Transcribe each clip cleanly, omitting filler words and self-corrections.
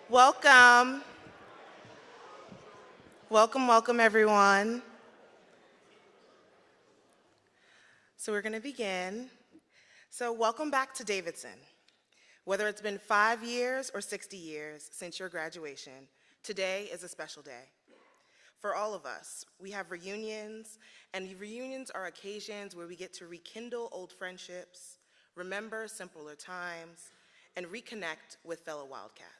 Welcome. Welcome, everyone. So we're going to begin. So welcome back to Davidson. Whether it's been 5 years or 60 years since your graduation, today is a special day. For all of us, we have reunions, and reunions are occasions where we get to rekindle old friendships, remember simpler times, and reconnect with fellow Wildcats.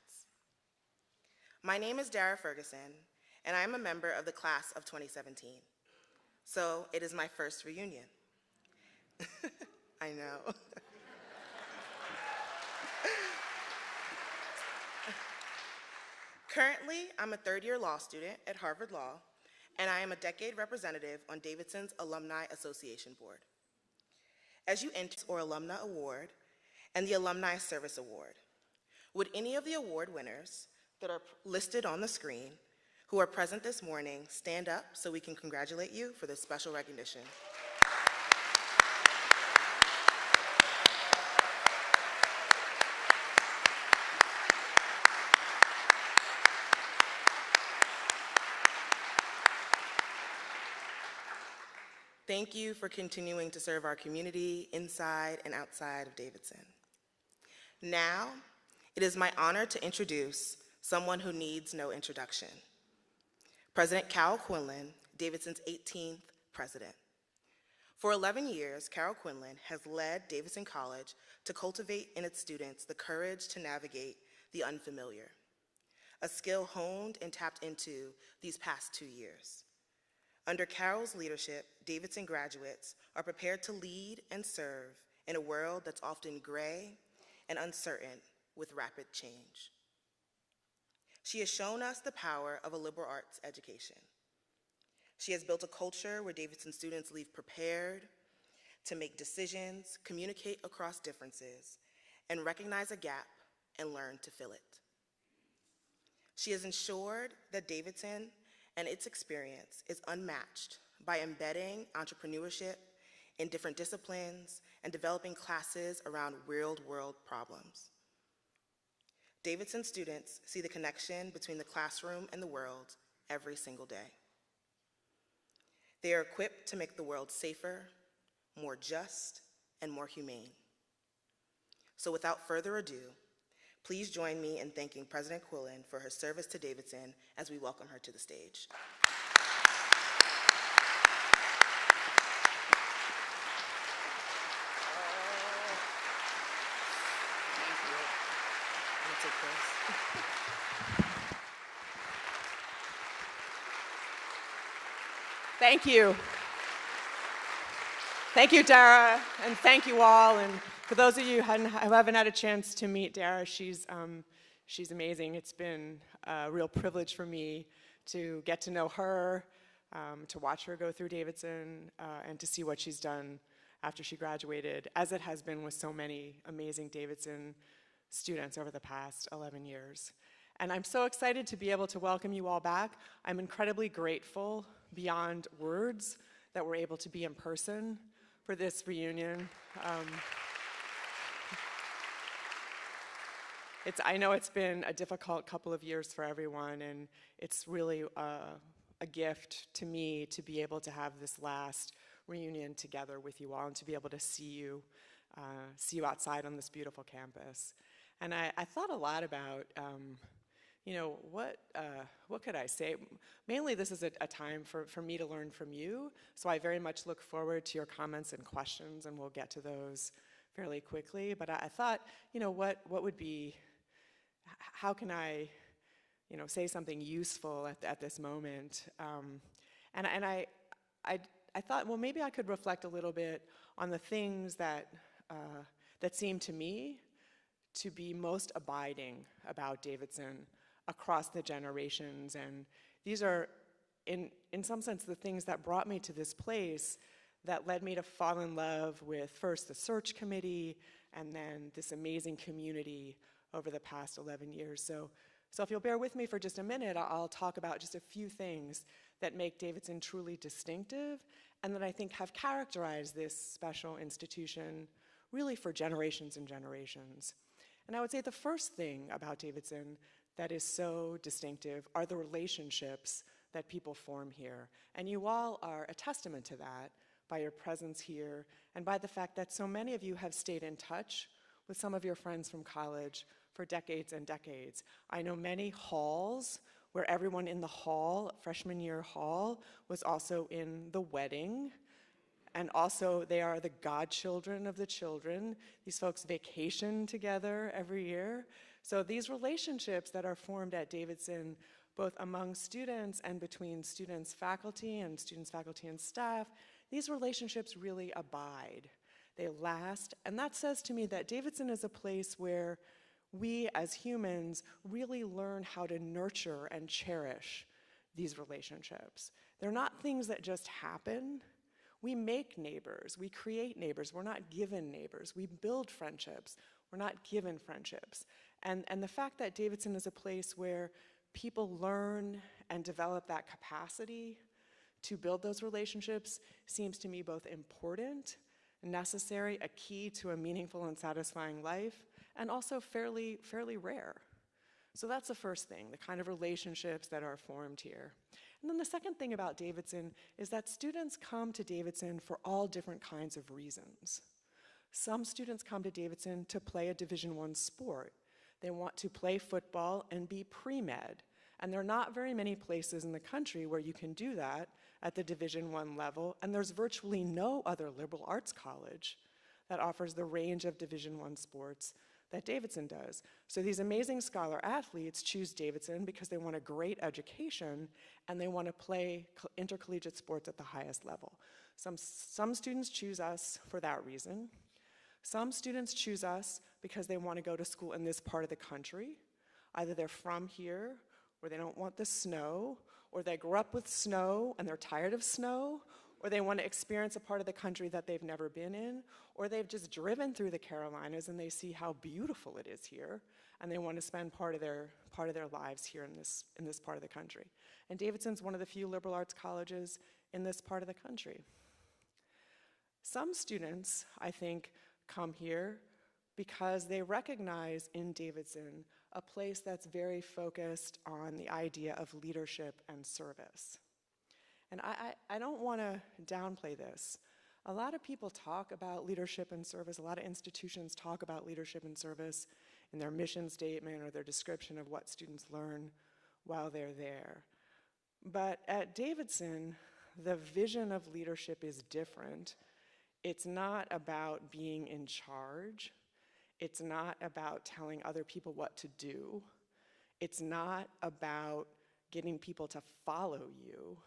My name is Dara Ferguson, and I am a member of the class of 2017. So it is my first reunion. I know. Currently, I'm a third-year law student at Harvard Law, and I am a decade representative on Davidson's Alumni Association Board. As you enter or Alumna Award and the Alumni Service Award, would any of the award winners that are listed on the screen who are present this morning stand up so we can congratulate you for this special recognition? Thank you for continuing to serve our community inside and outside of Davidson. Now, it is my honor to introduce someone who needs no introduction. President Carol Quillen, Davidson's 18th president. For 11 years, Carol Quillen has led Davidson College to cultivate in its students the courage to navigate the unfamiliar, a skill honed and tapped into these past 2 years. Under Carol's leadership, Davidson graduates are prepared to lead and serve in a world that's often gray and uncertain with rapid change. She has shown us the power of a liberal arts education. She has built a culture where Davidson students leave prepared to make decisions, communicate across differences, and recognize a gap and learn to fill it. She has ensured that Davidson and its experience is unmatched by embedding entrepreneurship in different disciplines and developing classes around real-world problems. Davidson students see the connection between the classroom and the world every single day. They are equipped to make the world safer, more just, and more humane. So without further ado, please join me in thanking President Quillen for her service to Davidson as we welcome her to the stage. I'm gonna take this. Thank you. Thank you, Dara, and thank you all. And for those of you who haven't had a chance to meet Dara, she's amazing. It's been a real privilege for me to get to know her, to watch her go through Davidson, and to see what she's done after she graduated, as it has been with so many amazing Davidson students over the past 11 years. And I'm so excited to be able to welcome you all back. I'm incredibly grateful beyond words that we're able to be in person for this reunion. I know it's been a difficult couple of years for everyone, and it's really a gift to me to be able to have this last reunion together with you all and to be able to see you outside on this beautiful campus. And I thought a lot about, what could I say? Mainly this is a time for me to learn from you, so I very much look forward to your comments and questions, and we'll get to those fairly quickly. But I thought, what would be, how can I, say something useful at this moment? And I thought, well, maybe I could reflect a little bit on the things that seem to me to be most abiding about Davidson across the generations. And these are, in some sense, the things that brought me to this place that led me to fall in love with first the search committee and then this amazing community over the past 11 years. So if you'll bear with me for just a minute, I'll talk about just a few things that make Davidson truly distinctive and that I think have characterized this special institution really for generations and generations. And I would say the first thing about Davidson that is so distinctive are the relationships that people form here. And you all are a testament to that by your presence here and by the fact that so many of you have stayed in touch with some of your friends from college for decades and decades. I know many halls where everyone in the hall, freshman year hall, was also in the wedding. And also, they are the godchildren of the children. These folks vacation together every year. So these relationships that are formed at Davidson, both among students and between students, faculty, and students, faculty, and staff, these relationships really abide. They last. And that says to me that Davidson is a place where we as humans really learn how to nurture and cherish these relationships. They're not things that just happen. We make neighbors, we create neighbors, we're not given neighbors. We build friendships, we're not given friendships. And the fact that Davidson is a place where people learn and develop that capacity to build those relationships seems to me both important, necessary, a key to a meaningful and satisfying life, and also fairly rare. So that's the first thing, the kind of relationships that are formed here. And then the second thing about Davidson is that students come to Davidson for all different kinds of reasons. Some students come to Davidson to play a Division I sport. They want to play football and be pre-med. And there are not very many places in the country where you can do that at the Division I level, and there's virtually no other liberal arts college that offers the range of Division I sports that Davidson does. So these amazing scholar athletes choose Davidson because they want a great education and they want to play intercollegiate sports at the highest level. Some students choose us for that reason. Some students choose us because they want to go to school in this part of the country. Either they're from here, or they don't want the snow, or they grew up with snow and they're tired of snow, or they want to experience a part of the country that they've never been in, or they've just driven through the Carolinas and they see how beautiful it is here, and they want to spend part of their lives here in this part of the country. And Davidson's one of the few liberal arts colleges in this part of the country. Some students, I think, come here because they recognize in Davidson a place that's very focused on the idea of leadership and service. And I don't want to downplay this. A lot of people talk about leadership and service, a lot of institutions talk about leadership and service in their mission statement or their description of what students learn while they're there. But at Davidson, the vision of leadership is different. It's not about being in charge. It's not about telling other people what to do. It's not about getting people to follow you.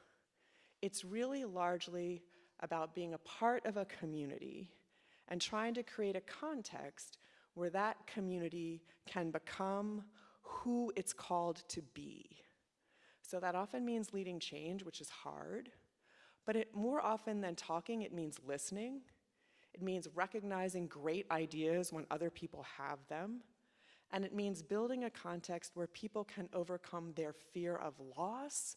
It's really largely about being a part of a community and trying to create a context where that community can become who it's called to be. So that often means leading change, which is hard, but more often than talking, it means listening. It means recognizing great ideas when other people have them. And it means building a context where people can overcome their fear of loss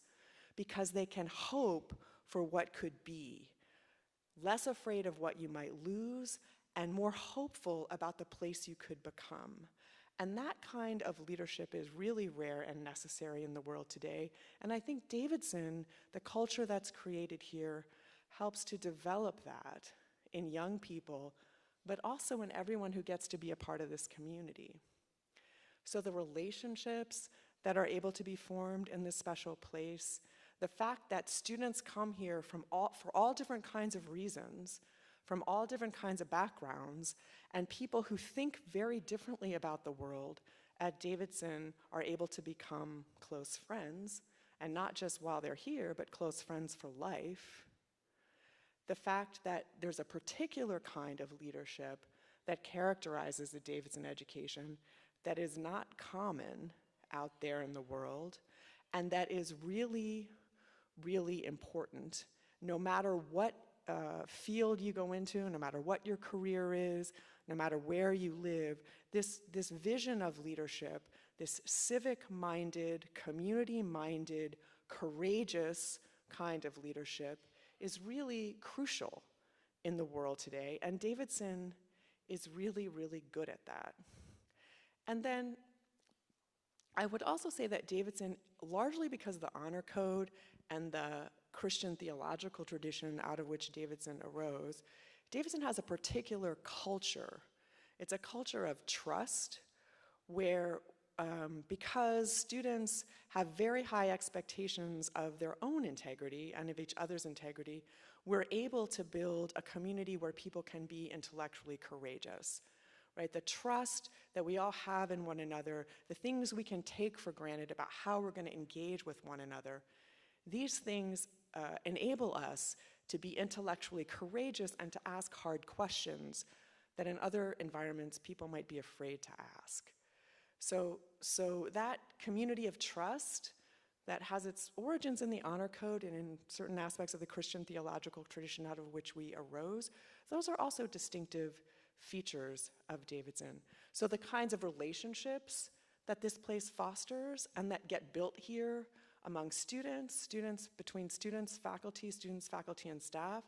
because they can hope for what could be, less afraid of what you might lose, and more hopeful about the place you could become. And that kind of leadership is really rare and necessary in the world today. And I think Davidson, the culture that's created here, helps to develop that in young people, but also in everyone who gets to be a part of this community. So the relationships that are able to be formed in this special place, the fact that students come here for all different kinds of reasons, from all different kinds of backgrounds, and people who think very differently about the world at Davidson are able to become close friends, and not just while they're here, but close friends for life. The fact that there's a particular kind of leadership that characterizes the Davidson education that is not common out there in the world, and that is really, really important. No matter what field you go into, no matter what your career is, no matter where you live, this vision of leadership, this civic-minded, community-minded, courageous kind of leadership is really crucial in the world today, and Davidson is really, really good at that. And then I would also say that Davidson, largely because of the honor code and the Christian theological tradition out of which Davidson arose, Davidson has a particular culture. It's a culture of trust where because students have very high expectations of their own integrity and of each other's integrity, we're able to build a community where people can be intellectually courageous, right? The trust that we all have in one another, the things we can take for granted about how we're going to engage with one another, these things enable us to be intellectually courageous and to ask hard questions that in other environments people might be afraid to ask. So that community of trust that has its origins in the honor code and in certain aspects of the Christian theological tradition out of which we arose, those are also distinctive features of Davidson. So the kinds of relationships that this place fosters and that get built here among students, between students, faculty and staff,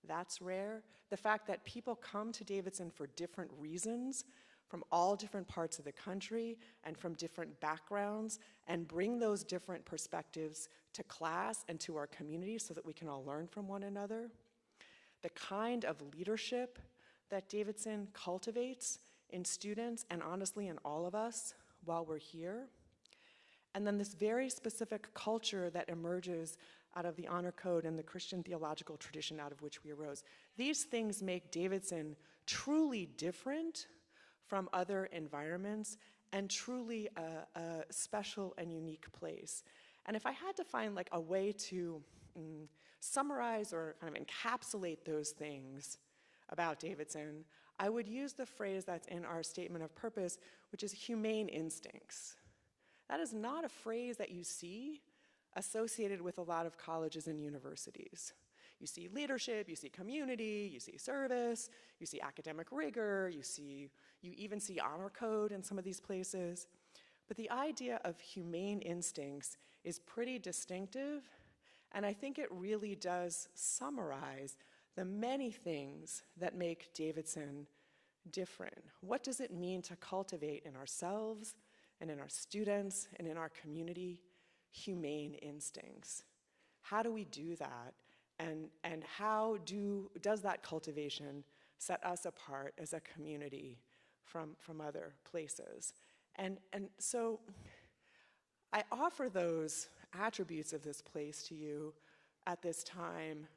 that's rare. The fact that people come to Davidson for different reasons, from all different parts of the country and from different backgrounds, and bring those different perspectives to class and to our community so that we can all learn from one another. The kind of leadership that Davidson cultivates in students and honestly in all of us while we're here. And then this very specific culture that emerges out of the honor code and the Christian theological tradition out of which we arose. These things make Davidson truly different from other environments and truly a special and unique place. And if I had to find like a way to summarize or kind of encapsulate those things about Davidson, I would use the phrase that's in our statement of purpose, which is humane instincts. That is not a phrase that you see associated with a lot of colleges and universities. You see leadership, you see community, you see service, you see academic rigor, you even see honor code in some of these places. But the idea of humane instincts is pretty distinctive, and I think it really does summarize the many things that make Davidson different. What does it mean to cultivate in ourselves and in our students and in our community humane instincts? How do we do that? And how does that cultivation set us apart as a community from other places? And so I offer those attributes of this place to you at this time,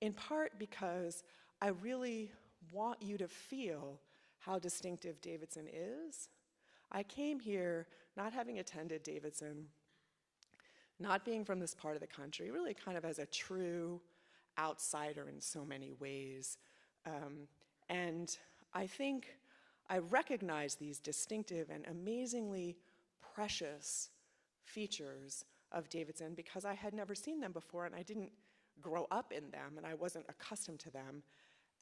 in part because I really want you to feel how distinctive Davidson is. I came here not having attended Davidson, not being from this part of the country, really kind of as a true outsider in so many ways. And I think I recognize these distinctive and amazingly precious features of Davidson because I had never seen them before and I didn't grow up in them and I wasn't accustomed to them.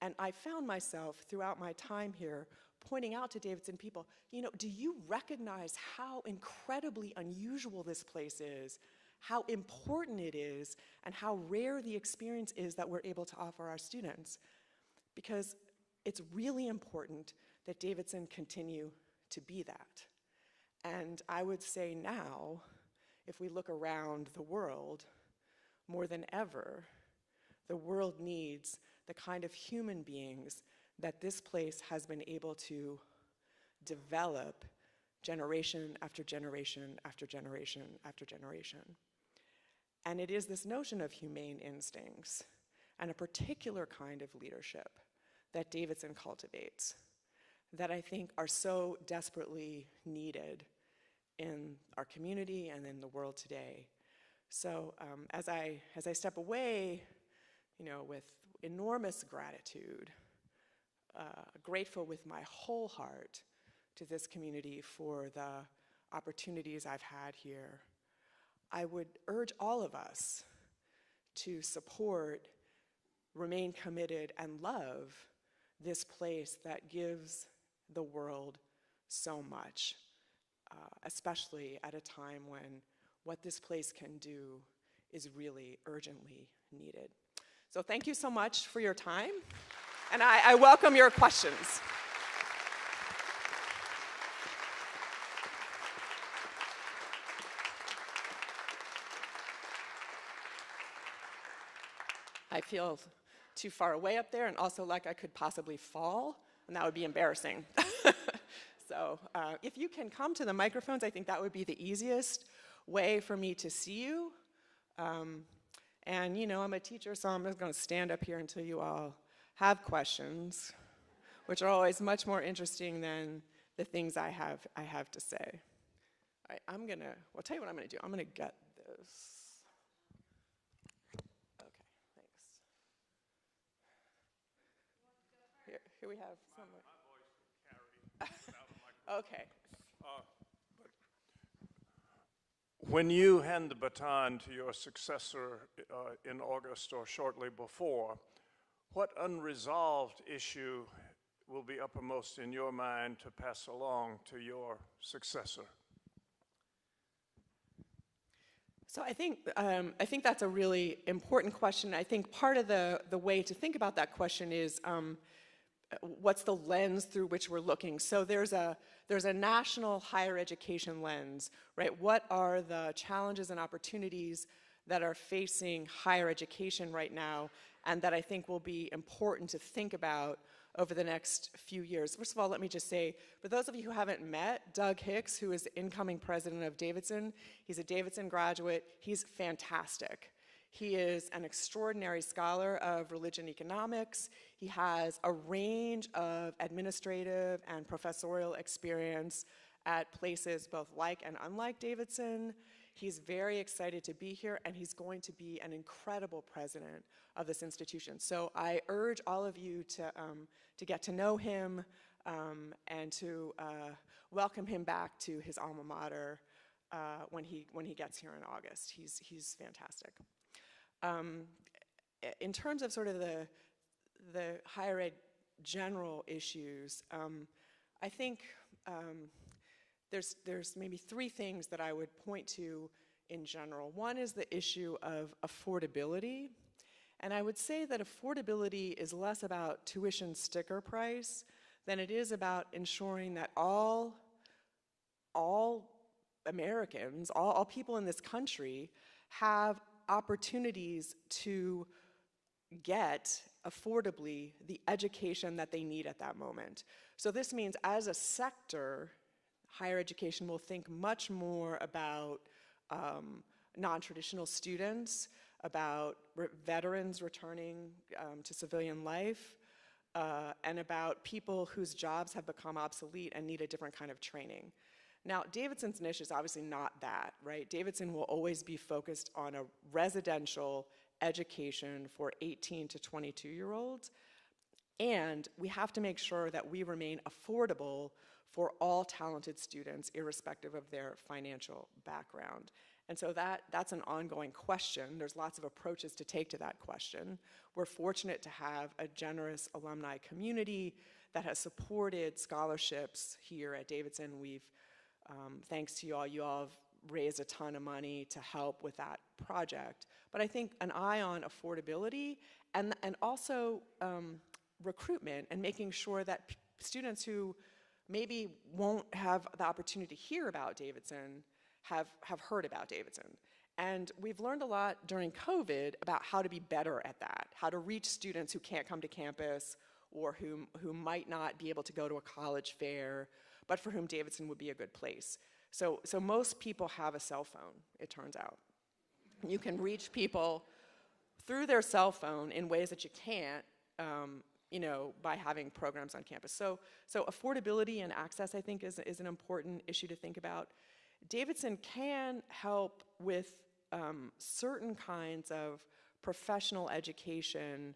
And I found myself throughout my time here pointing out to Davidson people, you know, do you recognize how incredibly unusual this place is, how important it is, and how rare the experience is that we're able to offer our students? Because it's really important that Davidson continue to be that. And I would say now, if we look around the world, more than ever, the world needs the kind of human beings that this place has been able to develop generation after generation after generation after generation. And it is this notion of humane instincts and a particular kind of leadership that Davidson cultivates that I think are so desperately needed in our community and in the world today. So as I step away, you know, with enormous gratitude, grateful with my whole heart to this community for the opportunities I've had here, I would urge all of us to support, remain committed, and love this place that gives the world so much, especially at a time when what this place can do is really urgently needed. So thank you so much for your time, and I welcome your questions. I feel too far away up there and also like I could possibly fall, and that would be embarrassing. So if you can come to the microphones, I think that would be the easiest way for me to see you. And you know, I'm a teacher, so I'm just going to stand up here until you all have questions, which are always much more interesting than the things I have to say. All right, I'll tell you what I'm gonna do. I'm gonna get this. Okay, thanks. Here we have some. My voice can carry without a microphone. Okay. When you hand the baton to your successor in August or shortly before, what unresolved issue will be uppermost in your mind to pass along to your successor? So I think that's a really important question. I think part of the way to think about that question is what's the lens through which we're looking. So there's a national higher education lens, right? What are the challenges and opportunities that are facing higher education right now, and that I think will be important to think about over the next few years. First of all, let me just say, for those of you who haven't met Doug Hicks, who is the incoming president of Davidson, he's a Davidson graduate, he's fantastic. He is an extraordinary scholar of religion economics. He has a range of administrative and professorial experience at places both like and unlike Davidson. He's very excited to be here, and he's going to be an incredible president of this institution. So I urge all of you to get to know him and to welcome him back to his alma mater when he gets here in August. He's fantastic. In terms of sort of the higher ed general issues, I think there's maybe three things that I would point to in general. One is the issue of affordability. And I would say that affordability is less about tuition sticker price than it is about ensuring that all Americans, all people in this country have opportunities to get affordably the education that they need at that moment. So this means as a sector, higher education will think much more about non-traditional students, about veterans returning to civilian life, and about people whose jobs have become obsolete and need a different kind of training. Now, Davidson's niche is obviously not that, right? Davidson will always be focused on a residential education for 18 to 22-year-olds, and we have to make sure that we remain affordable for all talented students, irrespective of their financial background. And so that's an ongoing question. There's lots of approaches to take to that question. We're fortunate to have a generous alumni community that has supported scholarships here at Davidson. We've, thanks to you all have raised a ton of money to help with that project. But I think an eye on affordability and also recruitment and making sure that students who maybe won't have the opportunity to hear about Davidson have heard about Davidson. And we've learned a lot during COVID about how to be better at that, how to reach students who can't come to campus or who might not be able to go to a college fair, but for whom Davidson would be a good place. So most people have a cell phone, it turns out. You can reach people through their cell phone in ways that you can't, by having programs on campus. So affordability and access, I think, is an important issue to think about. Davidson can help with certain kinds of professional education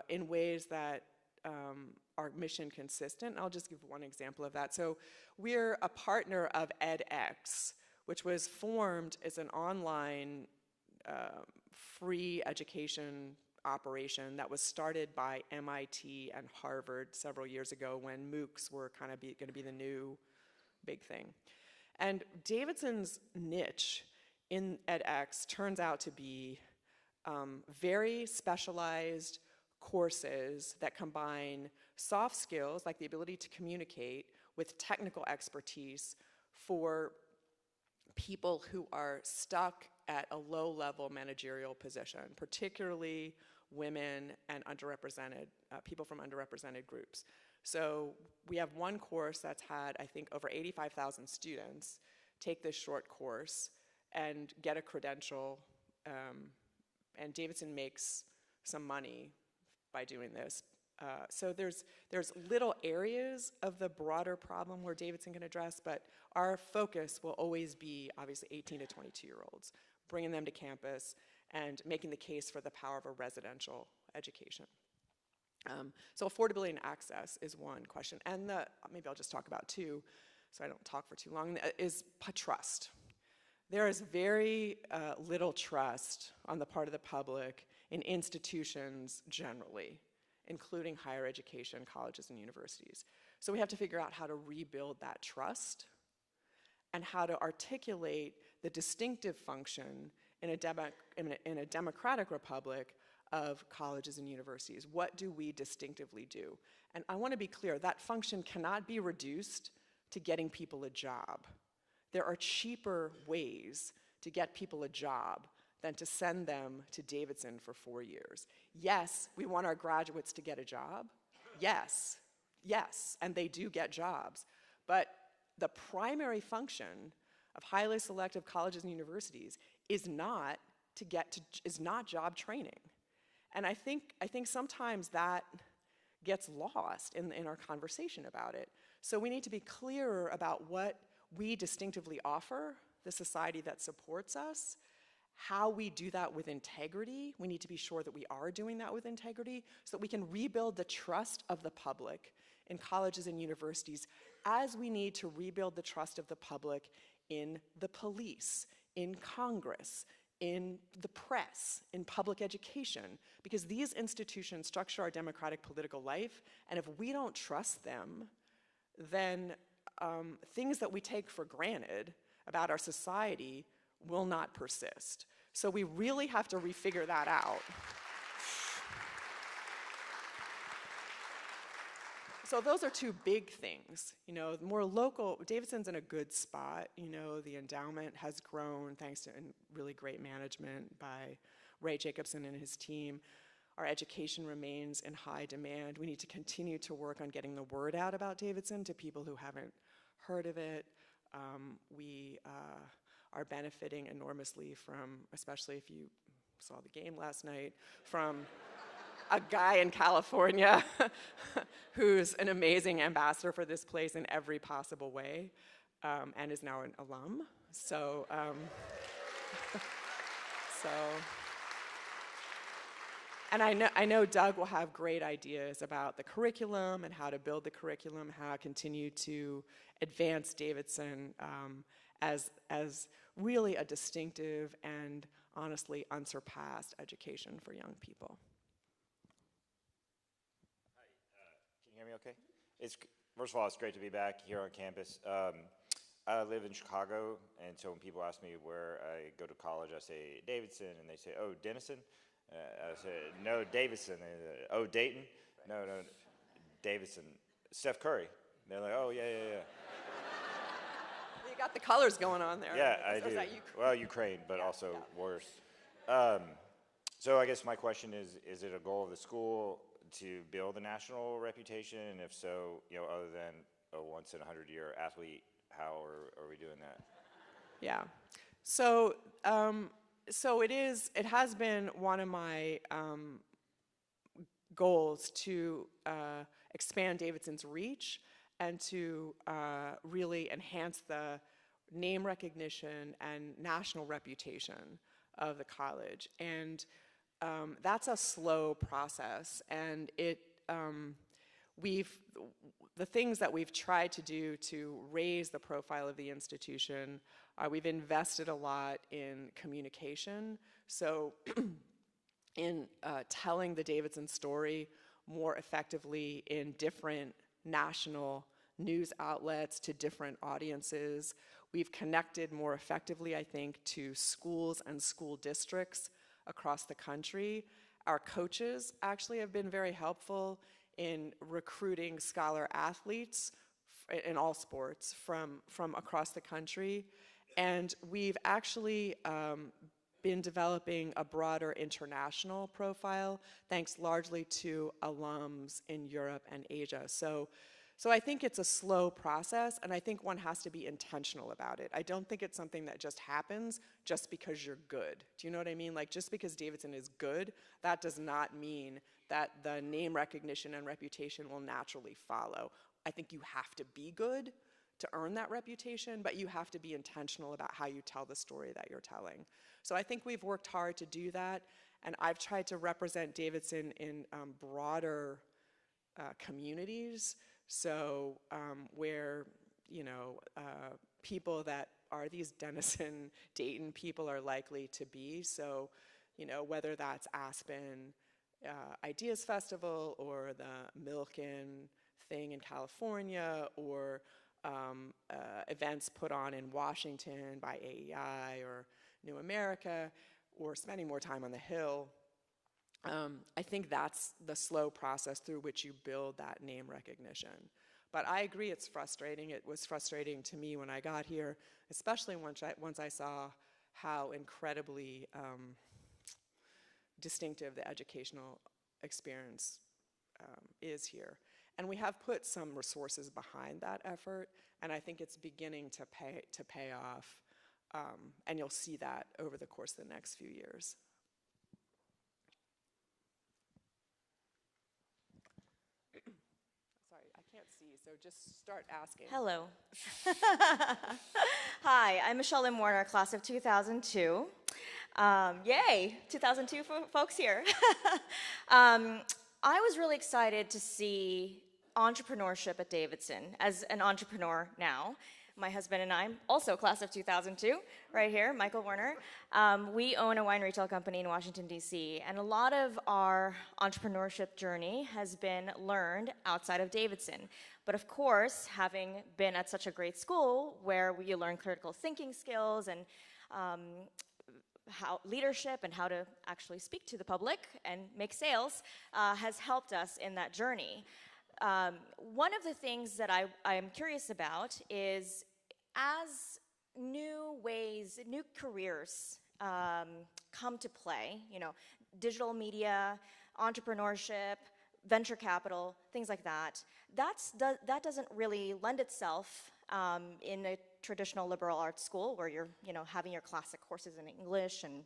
in ways that are mission consistent. I'll just give one example of that. So we're a partner of edX, which was formed as an online free education operation that was started by MIT and Harvard several years ago when MOOCs were kind of going to be the new big thing. And Davidson's niche in edX turns out to be very specialized courses that combine soft skills, like the ability to communicate, with technical expertise for people who are stuck at a low-level managerial position, particularly women and underrepresented, people from underrepresented groups. So we have one course that's had, I think, over 85,000 students take this short course and get a credential, and Davidson makes some money by doing this. So there's little areas of the broader problem where Davidson can address, but our focus will always be, obviously, 18 to 22-year-olds, bringing them to campus and making the case for the power of a residential education. So affordability and access is one question, and maybe I'll just talk about two, so I don't talk for too long, is trust. There is very little trust on the part of the public in institutions generally, including higher education, colleges, and universities. So we have to figure out how to rebuild that trust and how to articulate the distinctive function in a democratic republic of colleges and universities. What do we distinctively do? And I want to be clear, that function cannot be reduced to getting people a job. There are cheaper ways to get people a job than to send them to Davidson for 4 years. Yes, we want our graduates to get a job. Yes, and they do get jobs. But the primary function of highly selective colleges and universities is not job training. And I think sometimes that gets lost in our conversation about it. So we need to be clearer about what we distinctively offer the society that supports us, how we do that with integrity. We need to be sure that we are doing that with integrity so that we can rebuild the trust of the public in colleges and universities, as we need to rebuild the trust of the public in the police, in Congress, in the press, in public education, because these institutions structure our democratic political life, and if we don't trust them, then things that we take for granted about our society will not persist. So we really have to refigure that out. So those are two big things. You know, more local, Davidson's in a good spot. You know, the endowment has grown thanks to really great management by Ray Jacobson and his team. Our education remains in high demand. We need to continue to work on getting the word out about Davidson to people who haven't heard of it. We are benefiting enormously from, especially if you saw the game last night, from a guy in California who's an amazing ambassador for this place in every possible way, and is now an alum. So, and I know Doug will have great ideas about the curriculum and how to build the curriculum, how to continue to advance Davidson as really a distinctive and honestly unsurpassed education for young people. Can you hear me okay? First of all, it's great to be back here on campus. I live in Chicago, and so when people ask me where I go to college, I say Davidson, and they say, oh, Denison? I say, no, Davidson. Oh, Dayton? No, Davidson. Steph Curry. They're like, oh, yeah. You got the colors going on there. Yeah, I do. Ukraine? Well, Ukraine, but also Warriors. So I guess my question is it a goal of the school to build a national reputation? And if so, you know, other than a once-in-a-100-year athlete, how are we doing that? Yeah. So it has been one of my goals to expand Davidson's reach and to really enhance the name recognition and national reputation of the college. And that's a slow process, and the things that we've tried to do to raise the profile of the institution, we've invested a lot in communication. So in telling the Davidson story more effectively in different national news outlets to different audiences. We've connected more effectively, I think, to schools and school districts across the country. Our coaches actually have been very helpful in recruiting scholar athletes in all sports from across the country. And we've actually been developing a broader international profile, thanks largely to alums in Europe and Asia. So I think it's a slow process, and I think one has to be intentional about it. I don't think it's something that just happens just because you're good. Do you know what I mean? Like, just because Davidson is good, that does not mean that the name recognition and reputation will naturally follow. I think you have to be good to earn that reputation, but you have to be intentional about how you tell the story that you're telling. So I think we've worked hard to do that, and I've tried to represent Davidson in broader communities. So where, you know, people that are these Denison, Dayton people are likely to be. So, you know, whether that's Aspen Ideas Festival or the Milken thing in California, or events put on in Washington by AEI or New America, or spending more time on the Hill. I think that's the slow process through which you build that name recognition. But I agree, it's frustrating. It was frustrating to me when I got here, especially once I saw how incredibly distinctive the educational experience is here. And we have put some resources behind that effort, and I think it's beginning to pay off. And you'll see that over the course of the next few years. Sorry, I can't see, so just start asking. Hello. Hi, I'm Michelle Lynn Warner, class of 2002. Yay, 2002 folks here. I was really excited to see entrepreneurship at Davidson. As an entrepreneur now, my husband and I, also class of 2002, right here, Michael Warner. We own a wine retail company in Washington, D.C., and a lot of our entrepreneurship journey has been learned outside of Davidson. But of course, having been at such a great school where you learn critical thinking skills and how leadership and how to actually speak to the public and make sales has helped us in that journey. One of the things that I'm curious about is, as new ways, new careers come to play, you know, digital media, entrepreneurship, venture capital, things like that, that doesn't really lend itself in a traditional liberal arts school where you're, you know, having your classic courses in English and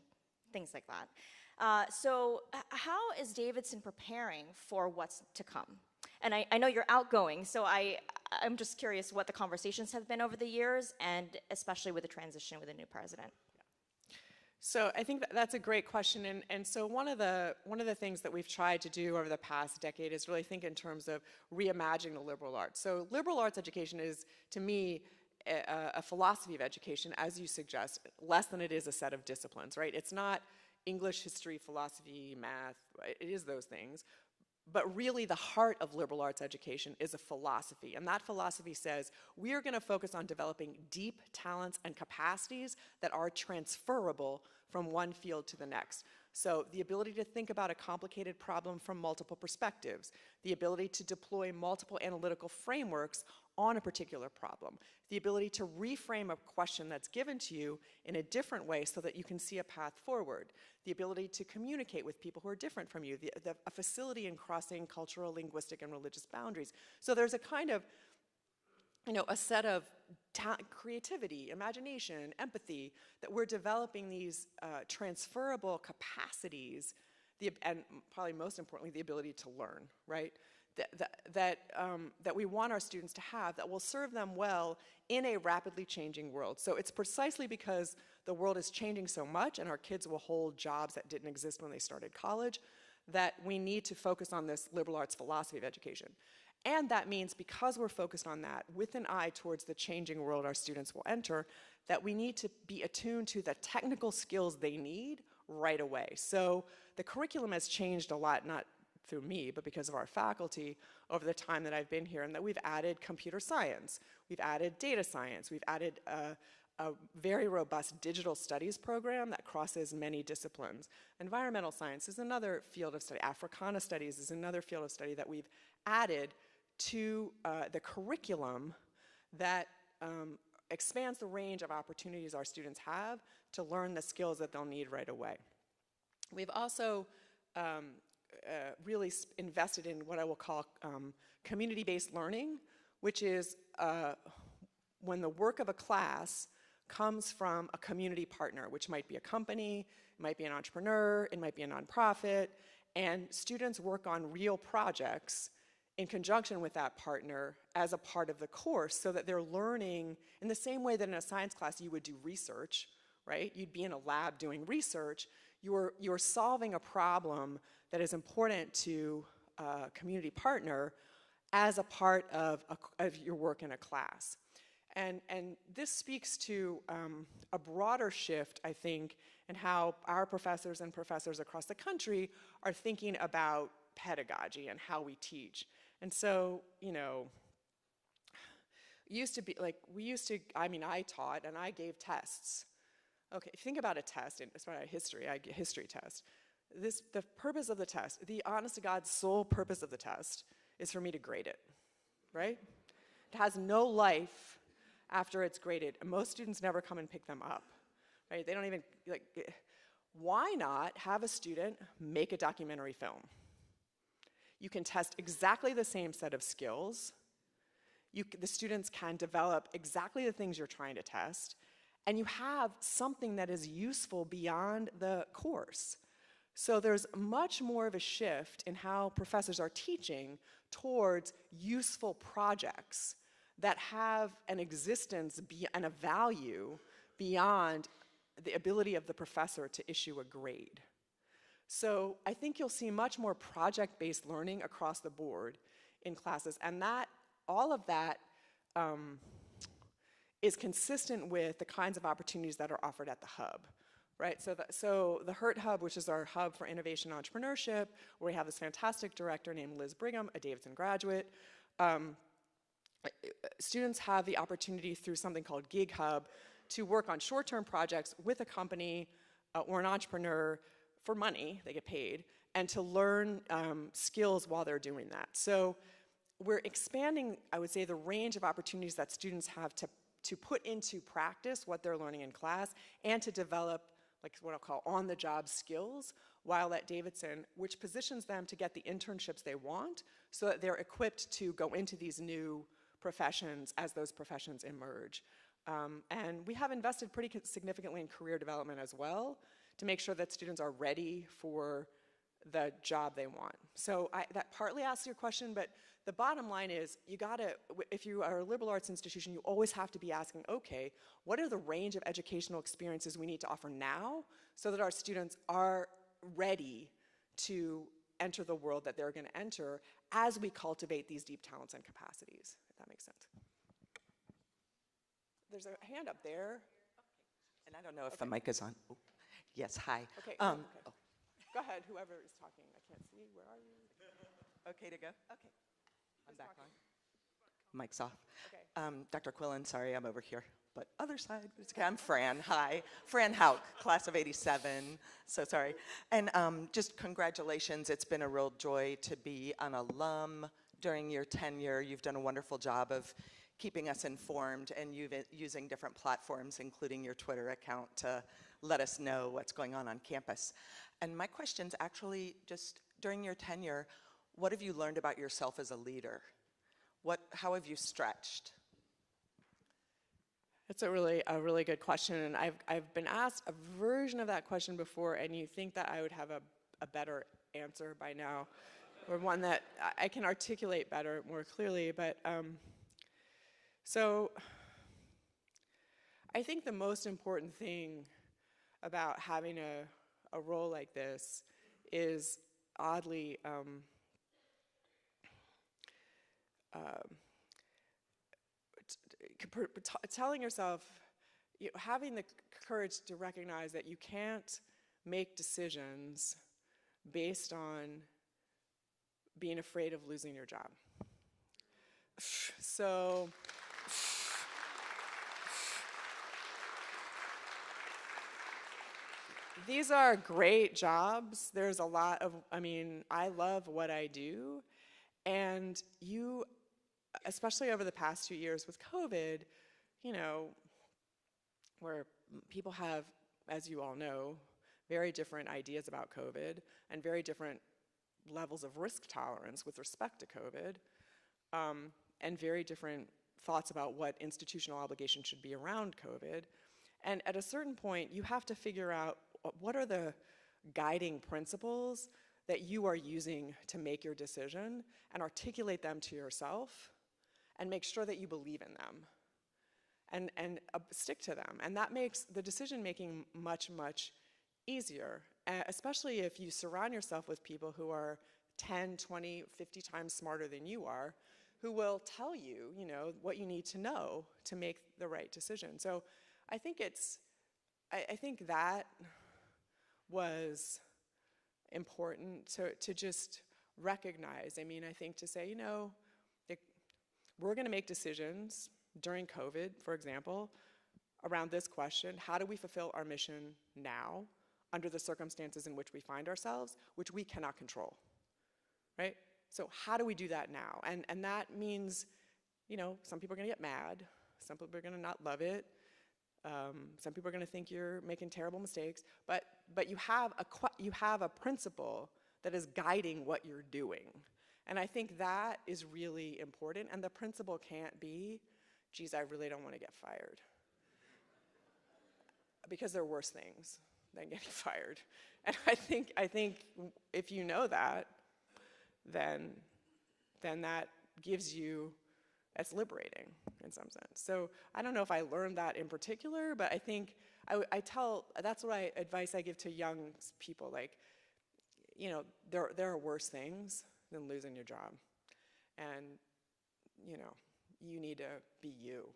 things like that. So how is Davidson preparing for what's to come? And I know you're outgoing, so I'm just curious what the conversations have been over the years, and especially with the transition with the new president. So I think that's a great question, and so one of the things that we've tried to do over the past decade is really think in terms of reimagining the liberal arts. So liberal arts education is, to me, a philosophy of education, as you suggest, less than it is a set of disciplines, right? It's not English, history, philosophy, math, it is those things. But really the heart of liberal arts education is a philosophy, and that philosophy says we are going to focus on developing deep talents and capacities that are transferable from one field to the next. So the ability to think about a complicated problem from multiple perspectives, the ability to deploy multiple analytical frameworks on a particular problem, the ability to reframe a question that's given to you in a different way so that you can see a path forward, the ability to communicate with people who are different from you, a facility in crossing cultural, linguistic, and religious boundaries. So there's a kind of, you know, a set of creativity, imagination, empathy, that we're developing these transferable capacities, and probably most importantly, the ability to learn, right? That we want our students to have, that will serve them well in a rapidly changing world. So it's precisely because the world is changing so much and our kids will hold jobs that didn't exist when they started college, that we need to focus on this liberal arts philosophy of education. And that means, because we're focused on that, with an eye towards the changing world our students will enter, that we need to be attuned to the technical skills they need right away. So the curriculum has changed a lot, not through me, but because of our faculty over the time that I've been here, and that we've added computer science, we've added data science, we've added a very robust digital studies program that crosses many disciplines. Environmental science is another field of study. Africana studies is another field of study that we've added to the curriculum that expands the range of opportunities our students have to learn the skills that they'll need right away. We've also really invested in what I will call community-based learning, which is when the work of a class comes from a community partner, which might be a company, it might be an entrepreneur, it might be a nonprofit, and students work on real projects in conjunction with that partner as a part of the course, so that they're learning in the same way that in a science class you would do research, right? You'd be in a lab doing research. You're solving a problem that is important to a community partner as a part of your work in a class. And this speaks to a broader shift, I think, in how our professors and professors across the country are thinking about pedagogy and how we teach. And so, you know, used to be like, I taught and I gave tests. Okay, think about a test, especially a history test. The purpose of the test, the honest to God sole purpose of the test is for me to grade it, right? It has no life after it's graded. And most students never come and pick them up, right? They don't even, why not have a student make a documentary film? You can test exactly the same set of skills. The students can develop exactly the things you're trying to test, and you have something that is useful beyond the course. So there's much more of a shift in how professors are teaching towards useful projects that have an existence and a value beyond the ability of the professor to issue a grade. So I think you'll see much more project-based learning across the board in classes, and all of that is consistent with the kinds of opportunities that are offered at the Hub, right? So the HURT Hub, which is our hub for innovation and entrepreneurship, where we have this fantastic director named Liz Brigham, a Davidson graduate. Students have the opportunity through something called Gig Hub to work on short-term projects with a company or an entrepreneur for money, they get paid, and to learn skills while they're doing that. So we're expanding, I would say, the range of opportunities that students have to put into practice what they're learning in class and to develop like what I'll call on-the-job skills while at Davidson, which positions them to get the internships they want so that they're equipped to go into these new professions as those professions emerge. And we have invested pretty significantly in career development as well to make sure that students are ready for the job they want. So that partly answers your question, but the bottom line is if you are a liberal arts institution, you always have to be asking, okay, what are the range of educational experiences we need to offer now so that our students are ready to enter the world that they're going to enter as we cultivate these deep talents and capacities, if that makes sense. There's a hand up there. And I don't know if the mic is on. Oh, yes, hi. Okay, Oh. Go ahead, whoever is talking. I can't see. Where are you? Okay to go? Okay. I'm back on. Mic's off. Okay. Dr. Quillen, sorry, I'm over here. But other side, it's okay. I'm Fran, hi. Fran Hauk, class of 87, so sorry. And just congratulations, it's been a real joy to be an alum during your tenure. You've done a wonderful job of keeping us informed and using different platforms, including your Twitter account, to let us know what's going on campus. And my question's actually just, during your tenure, what have you learned about yourself as a leader? How have you stretched? That's a really good question, and I've been asked a version of that question before, and you think that I would have a better answer by now, or one that I can articulate better, more clearly, but so I think the most important thing about having a role like this is oddly telling yourself, having the courage to recognize that you can't make decisions based on being afraid of losing your job. So these are great jobs. There's a lot of, I love what I do. And especially over the past 2 years with COVID, where people have, as you all know, very different ideas about COVID and very different levels of risk tolerance with respect to COVID, and very different thoughts about what institutional obligation should be around COVID. And at a certain point, you have to figure out what are the guiding principles that you are using to make your decision, and articulate them to yourself, and make sure that you believe in them, and stick to them. And that makes the decision making much, much easier, especially if you surround yourself with people who are 10, 20, 50 times smarter than you are, who will tell you, you know, what you need to know to make the right decision. So I think I think that was important to just recognize. I mean, I think to say, you know, we're gonna make decisions during COVID, for example, around this question: how do we fulfill our mission now under the circumstances in which we find ourselves, which we cannot control, right? So how do we do that now? And that means, you know, some people are gonna get mad, some people are gonna not love it, some people are gonna think you're making terrible mistakes, but you have a principle that is guiding what you're doing. And I think that is really important, and the principle can't be, geez, I really don't wanna get fired. Because there are worse things than getting fired. And I think if you know that, then that gives you, it's liberating in some sense. So I don't know if I learned that in particular, but I think that's what advice I give to young people, like, you know, there are worse things than losing your job. And, you know, you need to be you.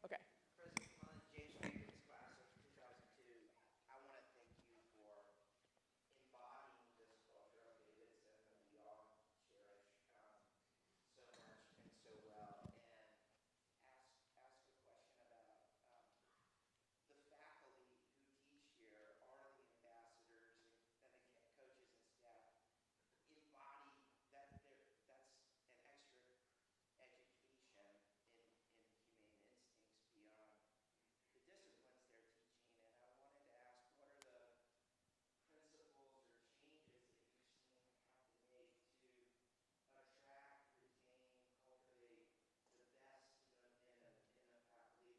Okay. President Quillen, James Jenkins, class of 2002, I want to thank you for embodying this culture of Davidson that we all cherish so much and so well. And ask a question about the faculty who teach here are the ambassadors and the coaches and staff embody that's an extra education in humane instincts beyond the disciplines they're teaching. And I wanted to ask, what are the principles or changes that you've seen have to make to attract, retain, cultivate the best in the faculty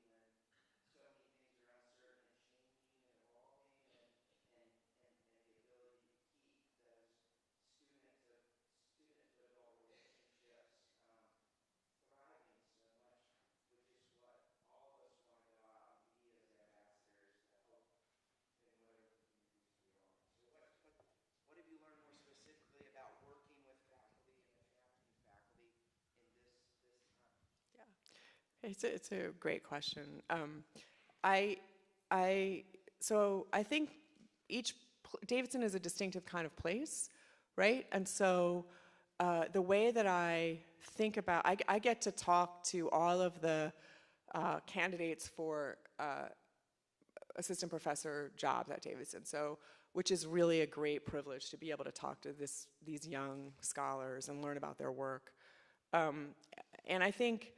when so many things are uncertain and changing and evolving, and the ability to keep those student to adult relationships thriving so much, which is what all of us want to go out and be as ambassadors to help in whatever communities we are. So what have you learned more specifically about working with faculty and attracting faculty in this time? Yeah, it's a great question. So I think Davidson is a distinctive kind of place, right? And so the way that I think about, I get to talk to all of the candidates for assistant professor jobs at Davidson, so which is really a great privilege to be able to talk to these young scholars and learn about their work. And I think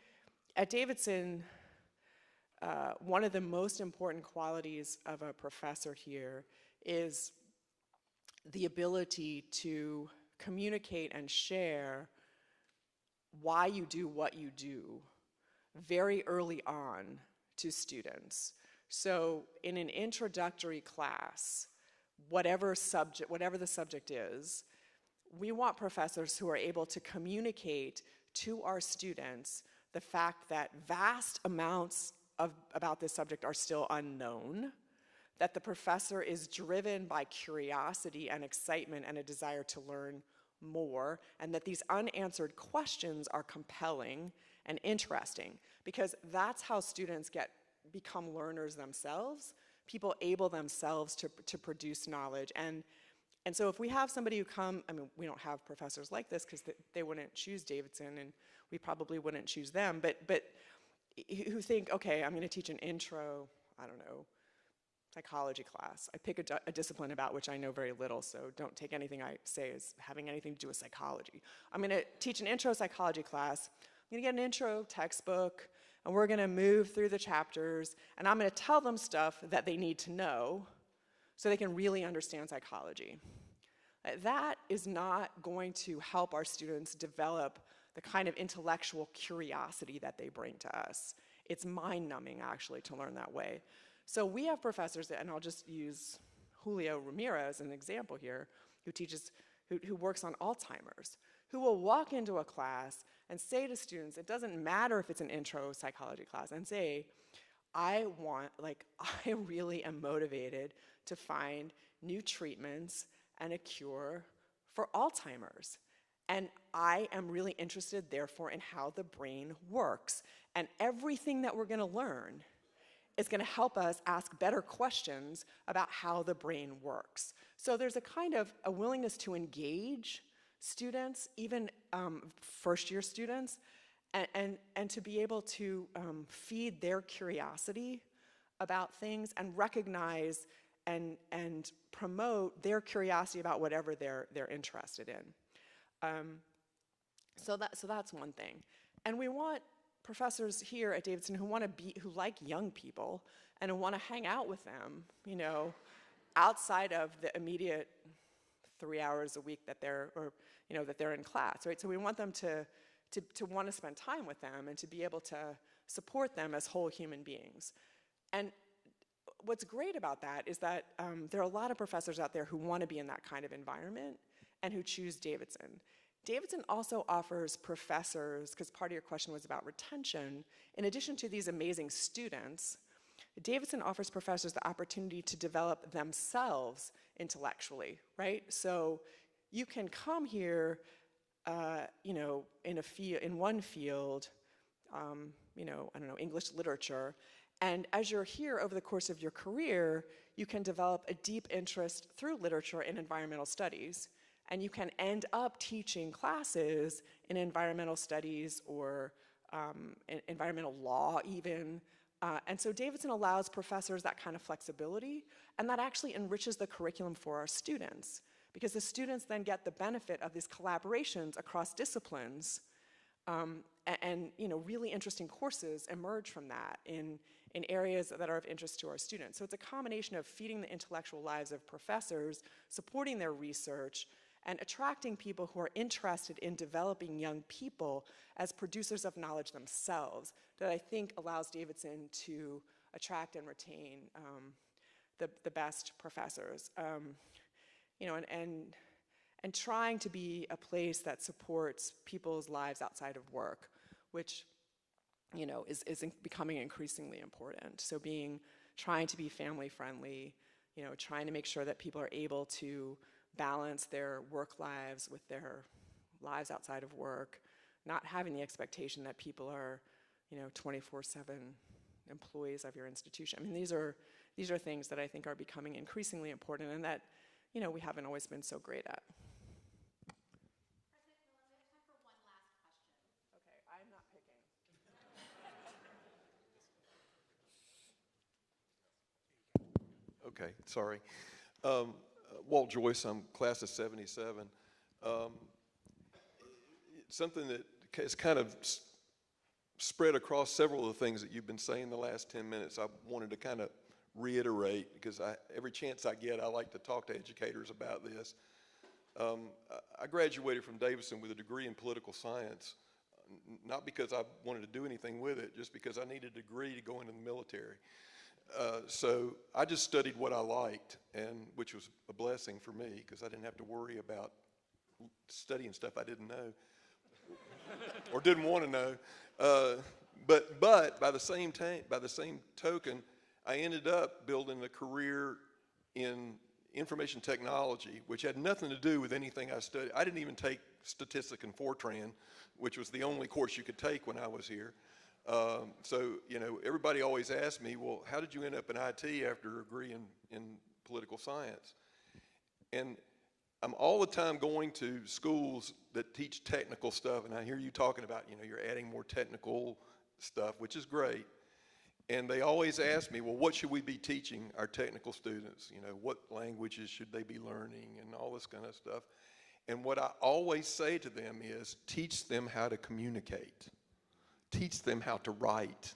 at Davidson, one of the most important qualities of a professor here is the ability to communicate and share why you do what you do very early on to students. So in an introductory class, whatever the subject is, we want professors who are able to communicate to our students the fact that vast amounts about this subject are still unknown, that the professor is driven by curiosity and excitement and a desire to learn more, and that these unanswered questions are compelling and interesting, because that's how students become learners themselves, people able themselves to produce knowledge. And so if we have somebody who I mean, we don't have professors like this because they wouldn't choose Davidson, and we probably wouldn't choose them, but who think, okay, I'm gonna teach an intro, I don't know, psychology class. I pick a discipline about which I know very little, so don't take anything I say as having anything to do with psychology. I'm gonna teach an intro psychology class. I'm gonna get an intro textbook, and we're gonna move through the chapters, and I'm gonna tell them stuff that they need to know so they can really understand psychology. That is not going to help our students develop the kind of intellectual curiosity that they bring to us. It's mind-numbing, actually, to learn that way. So we have professors, and I'll just use Julio Ramirez as an example here, who works on Alzheimer's, who will walk into a class and say to students, it doesn't matter if it's an intro psychology class, and say, I really am motivated to find new treatments and a cure for Alzheimer's. And I am really interested, therefore, in how the brain works. And everything that we're gonna learn is gonna help us ask better questions about how the brain works. So there's a kind of a willingness to engage students, even first-year students, and to be able to feed their curiosity about things and recognize and promote their curiosity about whatever they're interested in. So that's one thing. And we want professors here at Davidson who like young people and who want to hang out with them, outside of the immediate 3 hours a week that they're in class, right? So we want them to want to spend time with them and to be able to support them as whole human beings. And what's great about that is that there are a lot of professors out there who want to be in that kind of environment and who choose Davidson. Davidson also offers professors, because part of your question was about retention, in addition to these amazing students, Davidson offers professors the opportunity to develop themselves intellectually, right? So you can come here, in one field, English literature, and as you're here over the course of your career, you can develop a deep interest through literature in environmental studies, and you can end up teaching classes in environmental studies or environmental law even. And so Davidson allows professors that kind of flexibility, and that actually enriches the curriculum for our students, because the students then get the benefit of these collaborations across disciplines, and really interesting courses emerge from that in areas that are of interest to our students. So it's a combination of feeding the intellectual lives of professors, supporting their research, and attracting people who are interested in developing young people as producers of knowledge themselves, that I think allows Davidson to attract and retain the best professors. And trying to be a place that supports people's lives outside of work, which is becoming increasingly important. So trying to be family friendly, trying to make sure that people are able to balance their work lives with their lives outside of work, not having the expectation that people are 24/7 employees of your institution. I mean, these are things that I think are becoming increasingly important and that we haven't always been so great at. President Quillen, we have time for one last question. Okay, I'm not picking. Okay, sorry. Walt Joyce, I'm class of 77. Something that has kind of spread across several of the things that you've been saying the last 10 minutes, I wanted to kind of reiterate, because every chance I get, I like to talk to educators about this. I graduated from Davidson with a degree in political science, not because I wanted to do anything with it, just because I needed a degree to go into the military. So I just studied what I liked, which was a blessing for me, because I didn't have to worry about studying stuff I didn't know or didn't want to know. But by the same token, I ended up building a career in information technology, which had nothing to do with anything I studied. I didn't even take statistics and Fortran, which was the only course you could take when I was here. So, everybody always asks me, well, how did you end up in IT after a degree in political science? And I'm all the time going to schools that teach technical stuff, and I hear you talking about, you're adding more technical stuff, which is great. And they always ask me, well, what should we be teaching our technical students? What languages should they be learning and all this kind of stuff. And what I always say to them is, teach them how to communicate. Teach them how to write.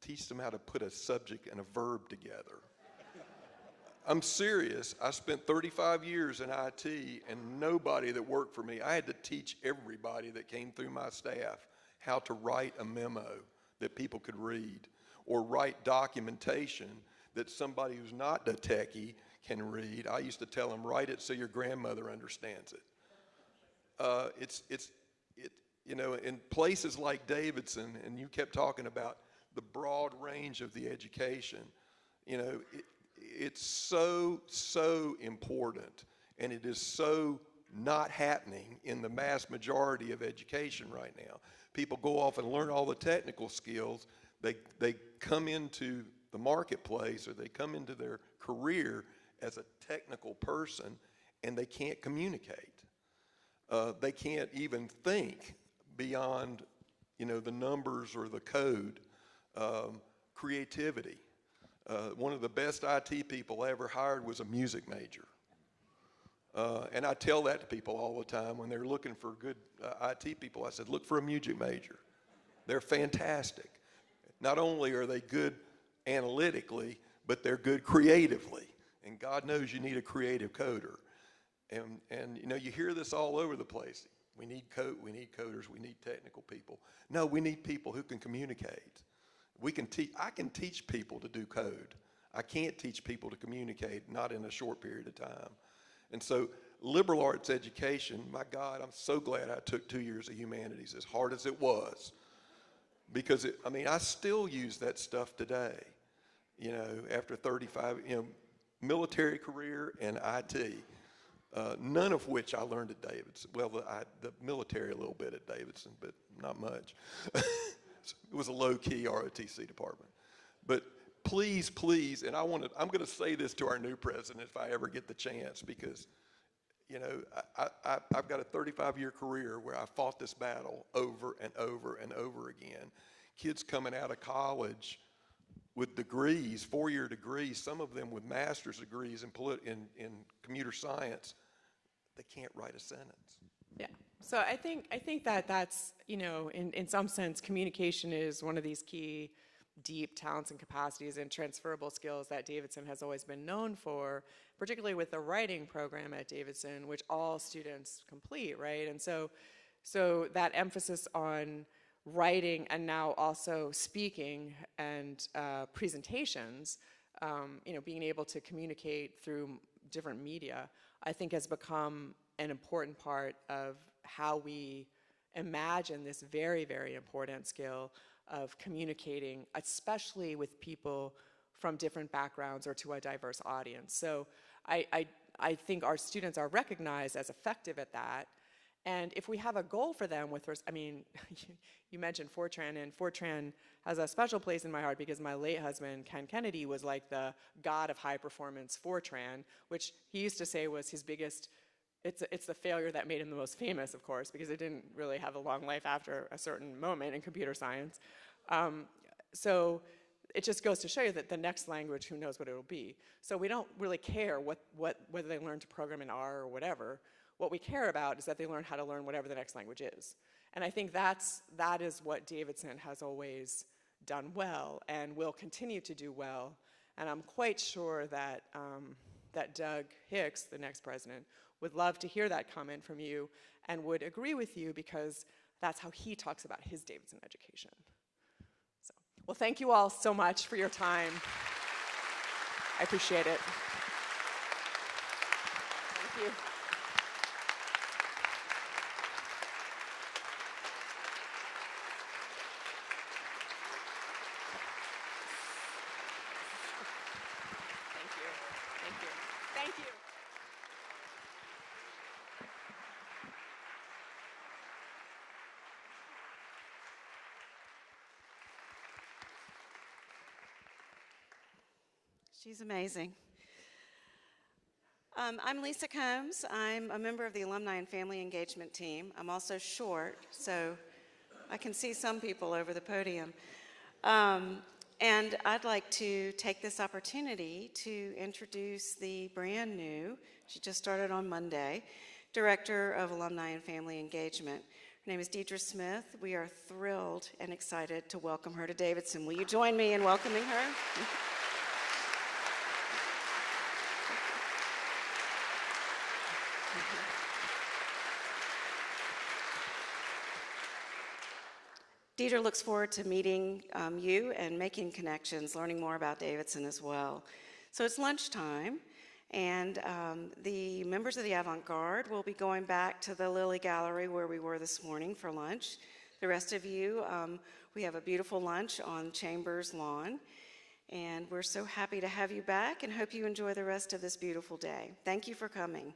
Teach them how to put a subject and a verb together. I'm serious. I spent 35 years in IT, and nobody that worked for me, I had to teach everybody that came through my staff how to write a memo that people could read, or write documentation that somebody who's not a techie can read. I used to tell them, write it so your grandmother understands it. You know, in places like Davidson, and you kept talking about the broad range of the education, you know, it's so important, and it is so not happening in the mass majority of education right now. People go off and learn all the technical skills. They come into the marketplace, or they come into their career as a technical person, and they can't communicate. They can't even think beyond, you know, the numbers or the code. Creativity. One of the best IT people I ever hired was a music major. And I tell that to people all the time when they're looking for good IT people. I said, look for a music major. They're fantastic. Not only are they good analytically, but they're good creatively. And God knows you need a creative coder. And you know, you hear this all over the place. We need coders, we need technical people. No, we need people who can communicate. I can teach people to do code. I can't teach people to communicate, not in a short period of time. And so liberal arts education, my God, I'm so glad I took 2 years of humanities, as hard as it was. Because, I still use that stuff today, you know, after 35, you know, military career and IT. None of which I learned at Davidson. Well, the military a little bit at Davidson, but not much. It was a low-key ROTC department. But please, and I'm going to say this to our new president if I ever get the chance, because, you know, I've got a 35-year career where I fought this battle over and over and over again. Kids coming out of college with degrees, 4-year degrees, some of them with master's degrees in computer science, they can't write a sentence. Yeah. So I think that's, you know, in some sense, communication is one of these key deep talents and capacities and transferable skills that Davidson has always been known for, particularly with the writing program at Davidson, which all students complete, right? And so that emphasis on writing and now also speaking and presentations, you know, being able to communicate through different media, I think has become an important part of how we imagine this very, very important skill of communicating, especially with people from different backgrounds or to a diverse audience. So I think our students are recognized as effective at that. And if we have a goal for them with, you mentioned Fortran, and Fortran has a special place in my heart because my late husband, Ken Kennedy, was like the god of high performance Fortran, which he used to say was his biggest, it's the failure that made him the most famous, of course, because it didn't really have a long life after a certain moment in computer science. So it just goes to show you that the next language, who knows what it'll be. So we don't really care whether they learn to program in R or whatever. What we care about is that they learn how to learn whatever the next language is. And I think that is what Davidson has always done well and will continue to do well. And I'm quite sure that, that Doug Hicks, the next president, would love to hear that comment from you and would agree with you, because that's how he talks about his Davidson education. So, well, thank you all so much for your time. I appreciate it. Thank you. She's amazing. I'm Lisa Combs. I'm a member of the Alumni and Family Engagement team. I'm also short, so I can see some people over the podium. And I'd like to take this opportunity to introduce the brand new, she just started on Monday, Director of Alumni and Family Engagement. name is Deidre Smith. We are thrilled and excited to welcome her to Davidson. Will you join me in welcoming her? Deidre looks forward to meeting you and making connections, learning more about Davidson as well. So it's lunchtime, and the members of the avant-garde will be going back to the Lilly Gallery where we were this morning for lunch. The rest of you, we have a beautiful lunch on Chambers Lawn, and we're so happy to have you back and hope you enjoy the rest of this beautiful day. Thank you for coming.